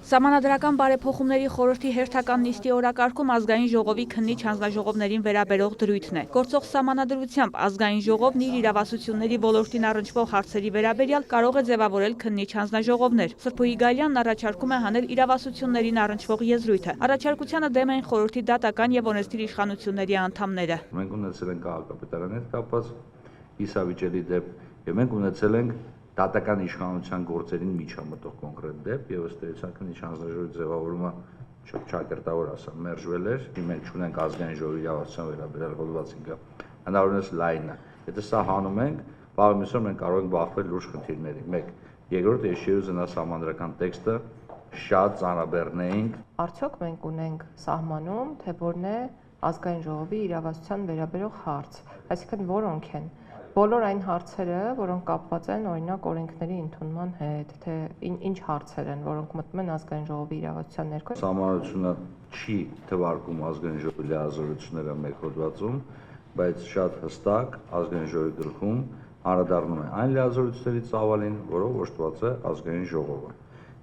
Սահմանադրական բարեփոխումների խորհրդի հերթական նիստի օրակարգում ազգային ժողովի քննիչ հանձնաժողովներին վերաբերող դրույթն է։ Գործող սահմանադրությամբ ազգային ժողովն իր իրավասությունների ոլորտին առնչվող հարցերի վերաբերյալ կարող է ձևավորել քննիչ հանձնաժողովներ։ Սրփուհի Գալյանն առաջարկում է հանել իրավասություններին առնչվող եզրույթը։ Առաջարկությանը դեմ են խորհրդի դատական եւ օրենսդիր իշխանությունների անդամները։ Մենք ունեցել ենք քաղաքապետարանի հետ կապված իսավիճելի դեպք եւ մենք ունեցել ենք դատական իշխանության գործերին միջամտող կոնկրետ դեպք եւ ըստ էության քննիչ հանձնաժողովի ձևավորումը ճակերտավոր ասեմ մերժվել էր։ Մենք ունենք ազգային ժողովի իրավասության վերաբերյալ հոդվածինը հնարավորինս լայնը։ Եթե սա հանում ենք, վաղ միսօր մենք կարող ենք բախվել լուրջ խնդիրների։ Մեկ, երկրորդ ես չի ուզենա սահմանադրական տեքստը շատ ծանրաբեռնեինք։ Արդյոք մենք ունենք սահմանում, թե որն է ազգային ժողովի իրավասության վերաբերող հարց, այսինքն որոնք են բոլոր այն հարցերը, որոնք կապված են օրինակ օրենքների ընդունման հետ, թե ինչ հարցեր են, որոնք մտնում են ազգային ժողովի իրավասության ներքո։ Սահմանադրությունը չի թվարկում ազգային ժողովի լիազորությունները մեկ հոդվածում, բայց շատ հստակ ազգային ժողովի գլխում անդրադառնում է այն լիազորությունների ծավալին, որով օժտված է ազգային ժողովը։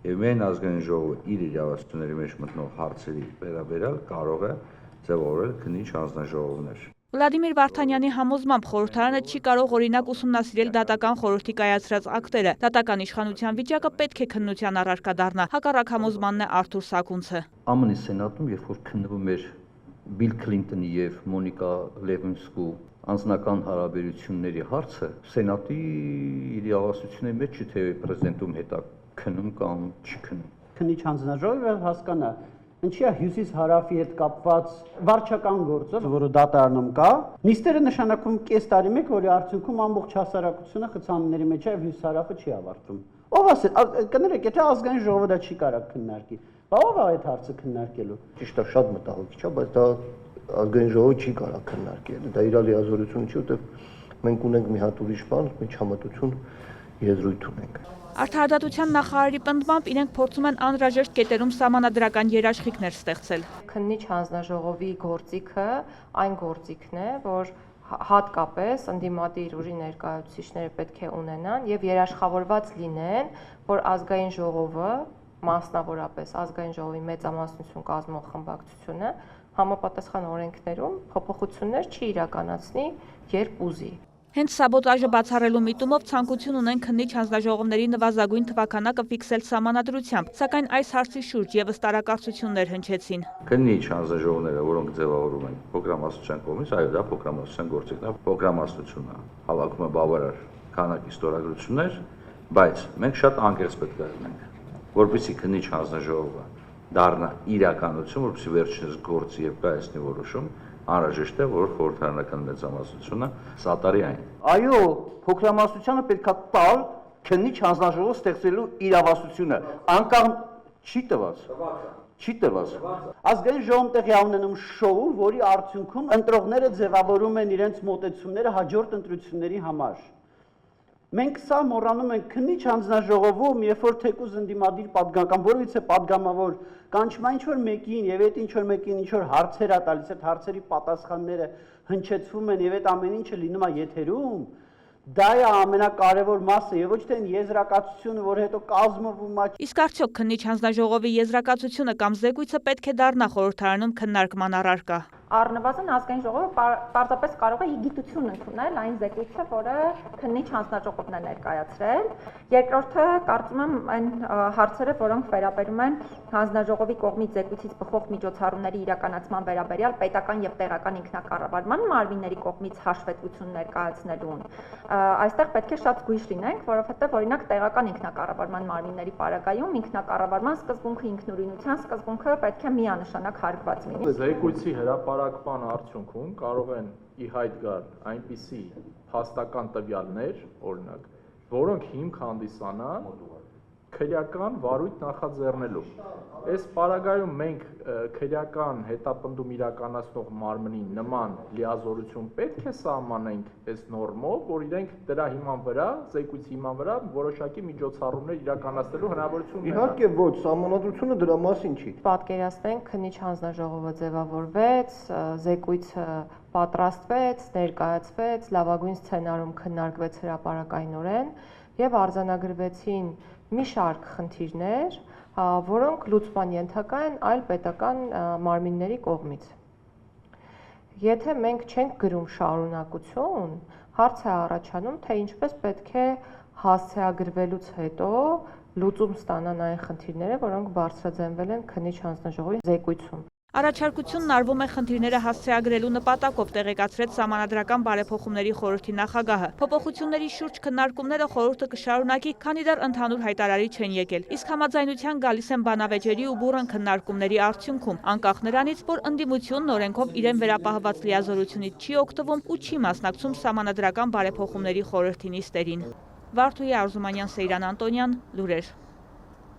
Եվ միայն ազգային ժողովը իր իրավասությունների մեջ մտնող հարցերի վերաբերյալ կարող է ձևավորել քննիչ հանձնաժողովներ։ Վլադիմիր Վարդանյանի համոզմամբ խորհրդարանը չի կարող օրինակ ուսումնասիրել դատական խորհրդի կայացրած ակտերը։ Դատական իշխանության վիճակը պետք է քննության առարկա դառնա։ Հակառակ համոզմանն է Արթուր Սակունցը։ ԱՄՆ-ի սենատում, երբ որ քննվում էր Բիլ Քլինտոնի եւ Մոնիկա Լևինսկու անձնական հարաբերությունների հարցը, սենատի իրավասությունների մեջ չի թե պրեզիդենտում հետա քննում կամ չի քննում։ Քննիչ հանձնաժողովը հասկանա ինչի է հյուսիս-հարավի հետ կապված վարչական գործը, որը դատարանում կա, նիստերը նշանակում կես տարի մեկ, որի արդյունքում ամբողջ հասարակությունը խցանների մեջ է եւ հյուսիս-հարավը չի ավարտվում։ Ով ասել, կներեք, եթե ազգային ժողովը դա չի կարող քննարկի, ով է այդ հարցը քննարկելու։ Ճիշտ է, շատ մտահոգիչ է, բայց դա ազգային ժողովը չի կարող քննարկել։ Դա իր լիազորություն չի, որտեղ մենք ունենք մի հատ ուրիշ բան, միջամտություն եզրույթ ունենք։ Արդարադատության նախարարի պնդմամբ իրենք փորձում են անհրաժեշտ կետերում սահմանադրական երաշխիքներ ստեղծել։ Քննիչ հանձնաժողովի գործիքը այն գործիքն է, որ հատկապես ընդդիմադիր ուժի ներկայացուցիչները պետք է ունենան եւ երաշխավորված լինեն, որ ազգային ժողովը, մասնավորապես ազգային ժողովի մեծամասնություն կազմող խմբակցությունը համապատասխան օրենքներում փոփոխություններ չի իրականացնի, երբ ուզի։ Հենց սաբոտաժը բացառելու միտումով ցանկություն ունեն քննիչ հանձնաժողովների նվազագույն թվականակը ֆիքսել սահմանադրությամբ, սակայն այս հարցի շուրջ եւս տարակարծություններ հնչեցին։ Քննիչ հանձնաժողովները, որոնք ձևավորում են փոքրամասնության կողմից, այո, դա փոքրամասնության գործիքն է, փոքրամասնությունը հավաքում է բավարար քանակի ստորագրություններ, բայց մենք շատ անկեղծ պետք է լինենք, որպեսզի քննիչ հանձնաժողովը դառնա իրականություն, որպեսզի վերջինս գործի եւ կայացնի որոշում, անհրաժեշտ է, որ խորհրդարանական մեծամասնությունը սատարի այն։ Այո, փոքրամասնությանը պետքա տալ քննիչ հանձնաժողով ստեղծելու իրավասությունը, անկախ չի տված։ Չի տված։ Ազգային ժողովում տեղի ունենում շոու, որի արդյունքում ընտրողները ձևավորում են իրենց մոտեցումները հաջորդ ընտրությունների համար։ Մենք սա մոռանում ենք քննիչ հանձնաժողովում, երբ որ թեկուզ ընդդիմադիր պատգամական, որովհետեւ պատգամավոր կանչում է ինչ-որ մեկին եւ այդ ինչ-որ մեկին ինչ-որ հարցեր է տալիս, այդ հարցերի պատասխանները հնչեցվում են եւ այդ ամեն ինչը լինում է եթերում, դա է ամենակարևոր մասը եւ ոչ թե եզրակացությունը, որ հետո կազմվում է։ Իսկ արդյոք քննիչ հանձնաժողովի եզրակացությունը կամ զեկույցը պետք է դառնա խորհրդարանում քննարկման առարկա։ Առնվազն ազգային ժողովը պարզապես կարող է իգիտություն ընդունել այն զեկույցը, որը քննիչ հանձնաժողովն է ներկայացրել։ Երկրորդը կարծում եմ այն հարցերը, որոնք վերաբերում են հանձնաժողովի կողմից զեկույցից բխող միջոցառումների իրականացման վերաբերյալ պետական եւ տեղական ինքնակառավարման մարմինների կողմից հաշվետվություն ներկայացնելուն։ Այստեղ պետք է շատ զգույշ լինենք, որովհետեւ օրինակ տեղական ինքնակառավարման մարմինների պարագայում ինքնակառավարման սկզբունքը, ինքնուրույնության սկզբունքը պետք է միանշանակ հարգված լինի։ Զեկույցի հրապարակման արդյունքում կարող են ի հայտ գալ այնպիսի փաստական տվյալներ, օրինակ, որոնք հիմք հանդիսանան քրեական վարույթ նախաձեռնելու։ Այս պարագայում մենք քրեական հետապնդում իրականացնող մարմնի նման լիազորություն պետք է սահմանենք այս նորմով, որ իրենք դրա հիման վրա, զեկույցի հիման վրա որոշակի միջոցառումներ իրականացնելու հնարավորություն ունենան։ Իհարկե ոչ, սահմանադրությունը դրա մասին չի։ Պատկերացնենք, քննիչ հանձնաժողովը ձևավորվեց, զեկույցը պատրաստվեց, ներկայացվեց, լավագույն սցենարում քննարկվեց հրապարակայնորեն եւ արձանագրվեցին մի շարք խնդիրներ, որոնք լուծման ենթակա են այլ պետական մարմինների կողմից։ Եթե մենք չենք գրում շարունակություն, հարց է առաջանում, թե ինչպես պետք է հասցեագրվելուց հետո լուծում ստանան այն խնդիրները, որոնք բարձրաձայնվել են քննիչ հանձնաժողովի զեկույցում։ Առաջարկությունն արվում է խնդիրները հասցեագրելու նպատակով, տեղեկացրեց Սահմանադրական բարեփոխումների խորհրդի նախագահը։ Փոփոխությունների շուրջ քննարկումները խորհուրդը կշարունակի, քանի դեռ ընդհանուր հայտարարի չեն եկել։ Իսկ համաձայնության գալիս են բանավեճերի ու բուռն քննարկումների արդյունքում, անկախ նրանից, որ ընդդիմությունն օրենքով իրեն վերապահված լիազորությունից չի օգտվում ու չի մասնակցում Սահմանադրական բարեփոխումների խորհրդի նիստերին։ Վարդուհի Արզումանյան, Սեյրան Անտոնյան, լուրեր։